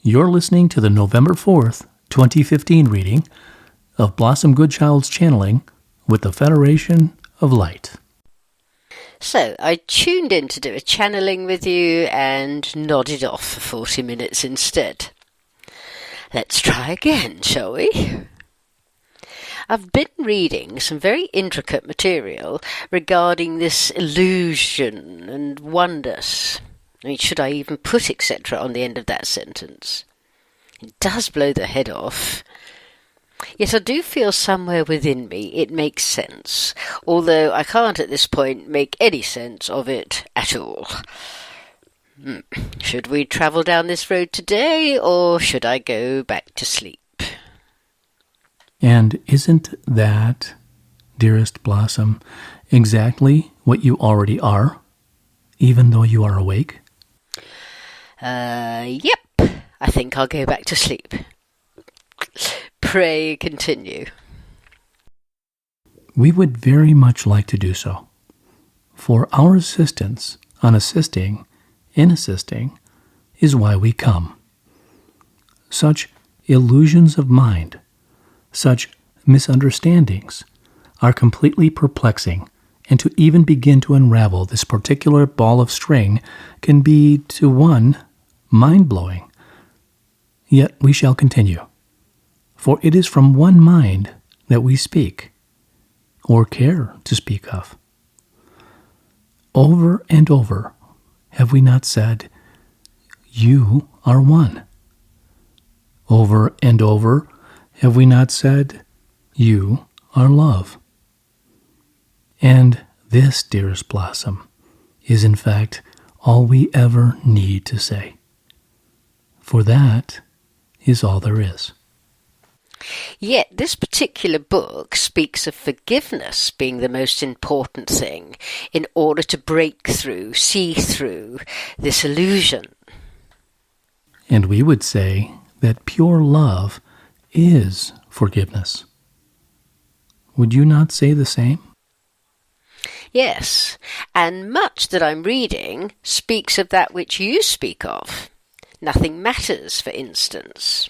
You're listening to the November 4th, 2015 reading of Blossom Goodchild's channeling with the Federation of Light. So, I tuned in to do a channeling with you and nodded off for 40 minutes instead. Let's try again, shall we? I've been reading some very intricate material regarding this illusion and oneness. I mean, should I even put etc. on the end of that sentence? It does blow the head off. Yet I do feel somewhere within me it makes sense, although I can't at this point make any sense of it at all. Should we travel down this road today, or should I go back to sleep? And isn't that, dearest Blossom, exactly what you already are, even though you are awake? Yep. I think I'll go back to sleep. Pray continue. We would very much like to do so. For our assistance, unassisting, in assisting, is why we come. Such illusions of mind, such misunderstandings, are completely perplexing, and to even begin to unravel this particular ball of string can be, to one, mind-blowing. Yet we shall continue, for it is from one mind that we speak, or care to speak of. Over and over have we not said, "You are one"? Over and over have we not said, "You are love"? And this, dearest Blossom, is in fact all we ever need to say. For that is all there is. Yet this particular book speaks of forgiveness being the most important thing in order to break through, see through this illusion. And we would say that pure love is forgiveness. Would you not say the same? Yes, and much that I'm reading speaks of that which you speak of. Nothing matters, for instance.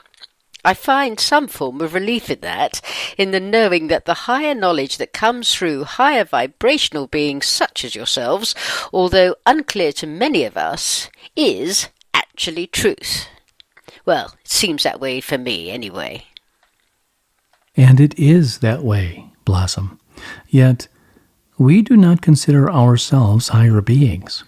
I find some form of relief in that, in the knowing that the higher knowledge that comes through higher vibrational beings such as yourselves, although unclear to many of us, is actually truth. Well, it seems that way for me, anyway. And it is that way, Blossom. Yet, we do not consider ourselves higher beings.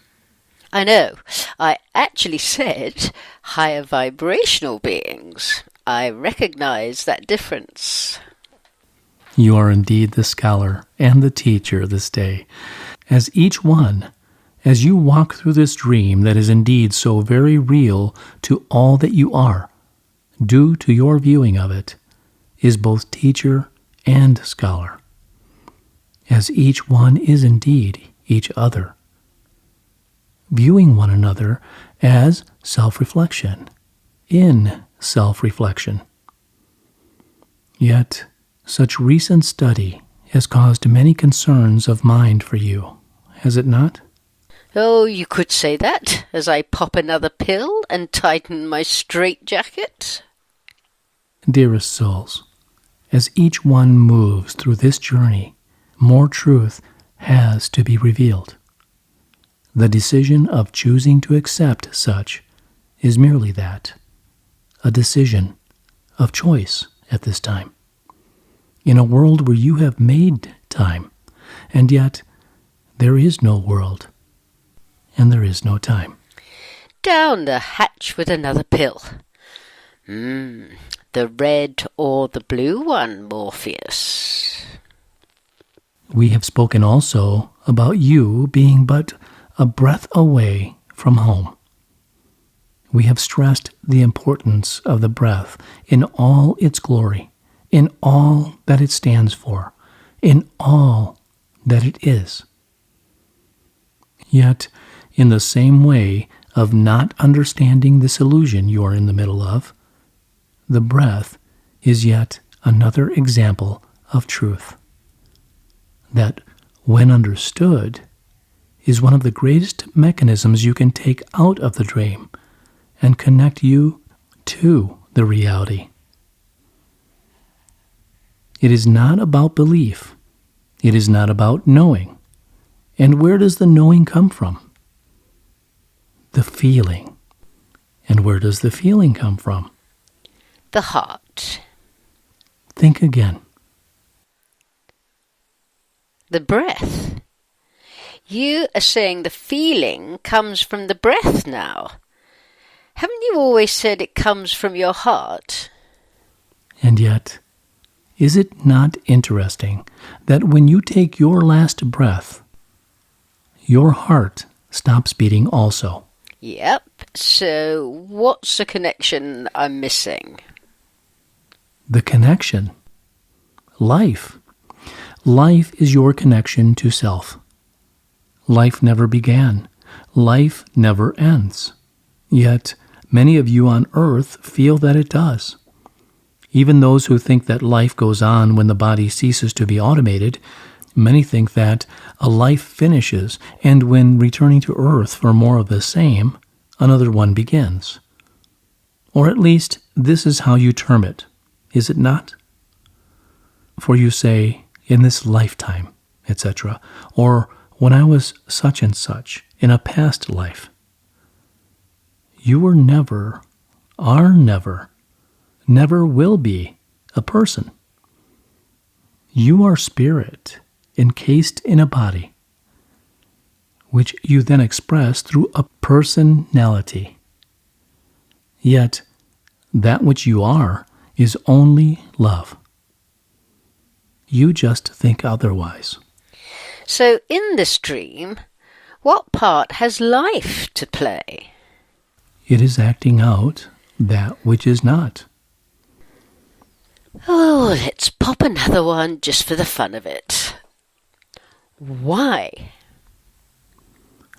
I know. I actually said higher vibrational beings. I recognize that difference. You are indeed the scholar and the teacher this day. As each one, as you walk through this dream that is indeed so very real to all that you are, due to your viewing of it, is both teacher and scholar. As each one is indeed each other. Viewing one another as self-reflection, in self-reflection. Yet, such recent study has caused many concerns of mind for you, has it not? Oh, you could say that, as I pop another pill and tighten my straitjacket. Dearest souls, as each one moves through this journey, more truth has to be revealed. The decision of choosing to accept such is merely that, a decision of choice at this time. In a world where you have made time, and yet there is no world, and there is no time. Down the hatch with another pill. The red or the blue one, Morpheus? We have spoken also about you being but a breath away from home. We have stressed the importance of the breath in all its glory, in all that it stands for, in all that it is. Yet, in the same way of not understanding this illusion you are in the middle of, the breath is yet another example of truth. That, when understood, is one of the greatest mechanisms you can take out of the dream and connect you to the reality. It is not about belief. It is not about knowing. And where does the knowing come from? The feeling. And where does the feeling come from? The heart. Think again. The breath. You are saying the feeling comes from the breath now. Haven't you always said it comes from your heart? And yet, is it not interesting that when you take your last breath, your heart stops beating also? Yep. So what's the connection I'm missing? The connection. Life. Life is your connection to self. Life never began. Life never ends. Yet, many of you on earth feel that it does. Even those who think that life goes on when the body ceases to be automated, many think that a life finishes, and when returning to earth for more of the same, another one begins. Or at least, this is how you term it, is it not? For you say, in this lifetime, etc., or when I was such and such in a past life. You were never, are never, never will be a person. You are spirit encased in a body, which you then express through a personality. Yet, that which you are is only love. You just think otherwise. So in this dream, what part has life to play? It is acting out that which is not. Oh, let's pop another one just for the fun of it. Why?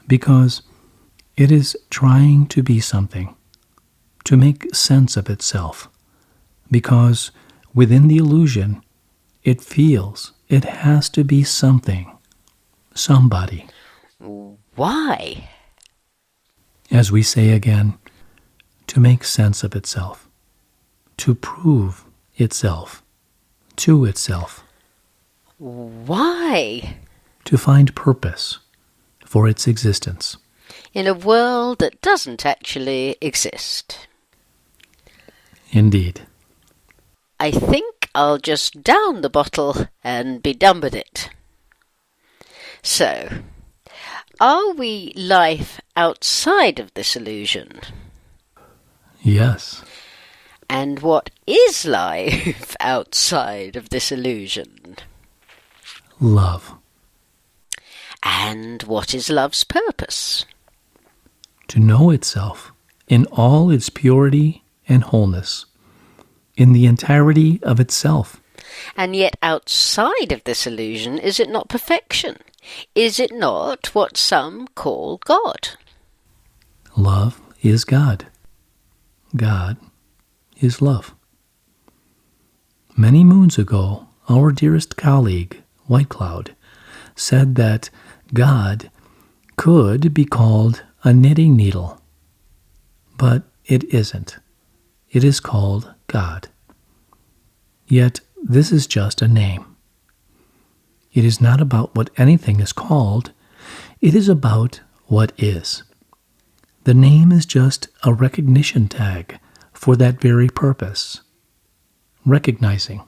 Because it is trying to be something, to make sense of itself. Because within the illusion, it feels it has to be something, somebody. Why? As we say again, to make sense of itself, to prove itself, to itself. Why? To find purpose for its existence. In a world that doesn't actually exist. Indeed. I think I'll just down the bottle and be done with it. So, are we life outside of this illusion? Yes. And what is life outside of this illusion? Love. And what is love's purpose? To know itself in all its purity and wholeness, in the entirety of itself. And yet outside of this illusion, is it not perfection? Is it not what some call God? Love is God. God is love. Many moons ago, our dearest colleague, White Cloud, said that God could be called a knitting needle. But it isn't. It is called God. Yet this is just a name. It is not about what anything is called. It is about what is. The name is just a recognition tag for that very purpose. Recognizing.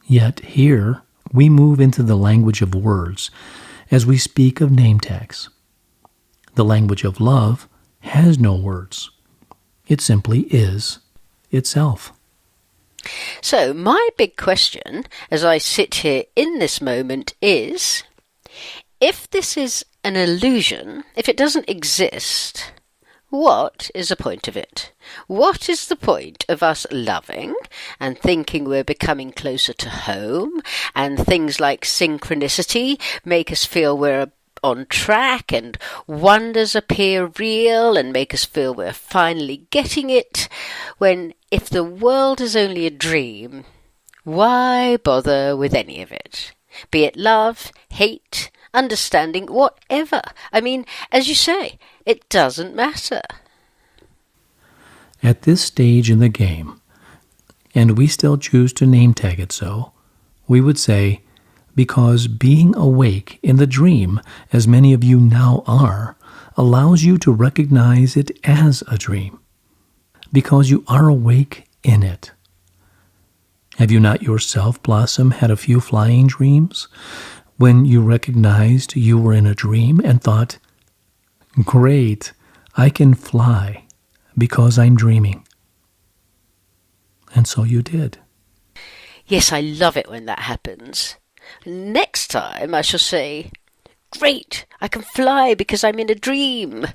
Yet here we move into the language of words as we speak of name tags. The language of love has no words. It simply is itself. So my big question as I sit here in this moment is, if this is an illusion, if it doesn't exist, what is the point of it? What is the point of us loving and thinking we're becoming closer to home, and things like synchronicity make us feel we're on track, and wonders appear real and make us feel we're finally getting it, when if the world is only a dream, why bother with any of it? Be it love, hate, understanding, whatever. I mean, as you say, it doesn't matter. At this stage in the game, and we still choose to name tag it so, we would say, because being awake in the dream, as many of you now are, allows you to recognize it as a dream, because you are awake in it. Have you not yourself, Blossom, had a few flying dreams when you recognized you were in a dream and thought, great, I can fly because I'm dreaming? And so you did. Yes, I love it when that happens. Next time I shall say, great, I can fly because I'm in a dream.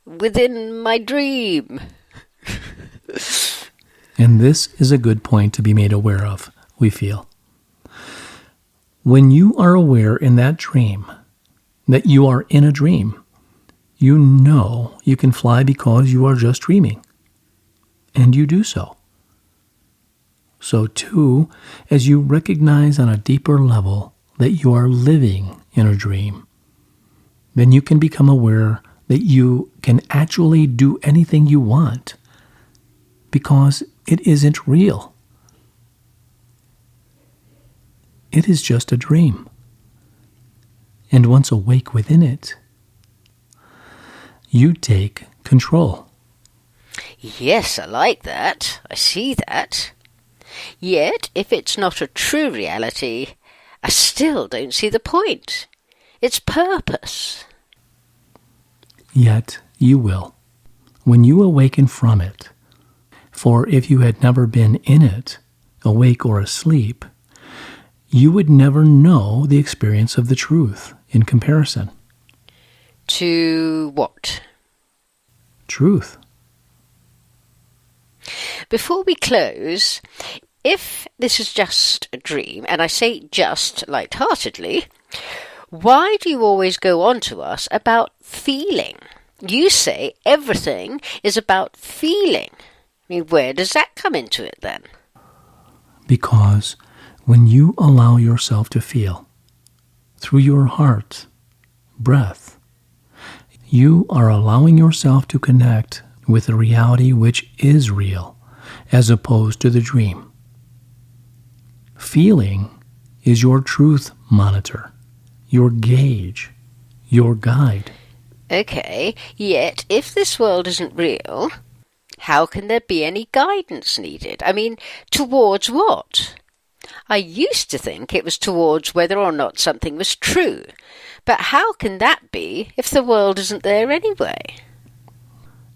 Within my dream. And this is a good point to be made aware of, we feel. When you are aware in that dream that you are in a dream, you know you can fly because you are just dreaming. And you do so. So too, as you recognize on a deeper level that you are living in a dream, then you can become aware that you can actually do anything you want because it isn't real. It is just a dream. And once awake within it, you take control. Yes, I like that. I see that. Yet, if it's not a true reality, I still don't see the point. Its purpose. Yet you will, when you awaken from it. For if you had never been in it, awake or asleep, you would never know the experience of the truth in comparison. To what? Truth. Before we close, if this is just a dream, and I say just light-heartedly, why do you always go on to us about feeling? You say everything is about feeling. I mean, where does that come into it then? Because when you allow yourself to feel, through your heart, breath, you are allowing yourself to connect with the reality which is real, as opposed to the dream. Feeling is your truth monitor, your gauge, your guide. Okay, yet if this world isn't real, how can there be any guidance needed? I mean, towards what? I used to think it was towards whether or not something was true. But how can that be if the world isn't there anyway?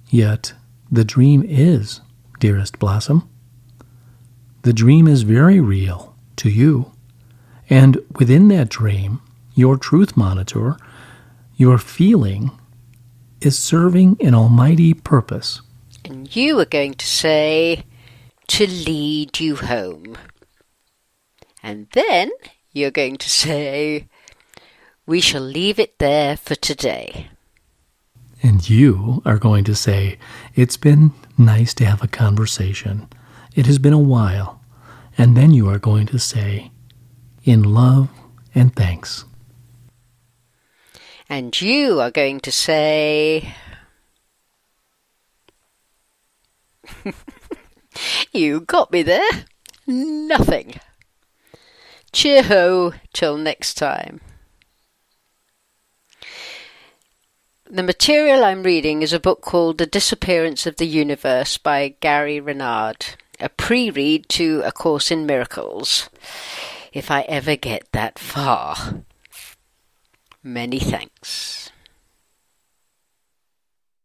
Yet the dream is, dearest Blossom. The dream is very real to you. And within that dream, your truth monitor, your feeling, is serving an almighty purpose. And you are going to say, to lead you home. And then you're going to say, we shall leave it there for today. And you are going to say, it's been nice to have a conversation. It has been a while. And then you are going to say, in love and thanks. And you are going to say, you got me there. Nothing. Cheer-ho till next time. The material I'm reading is a book called The Disappearance of the Universe by Gary Renard, a pre-read to A Course in Miracles, if I ever get that far. Many thanks.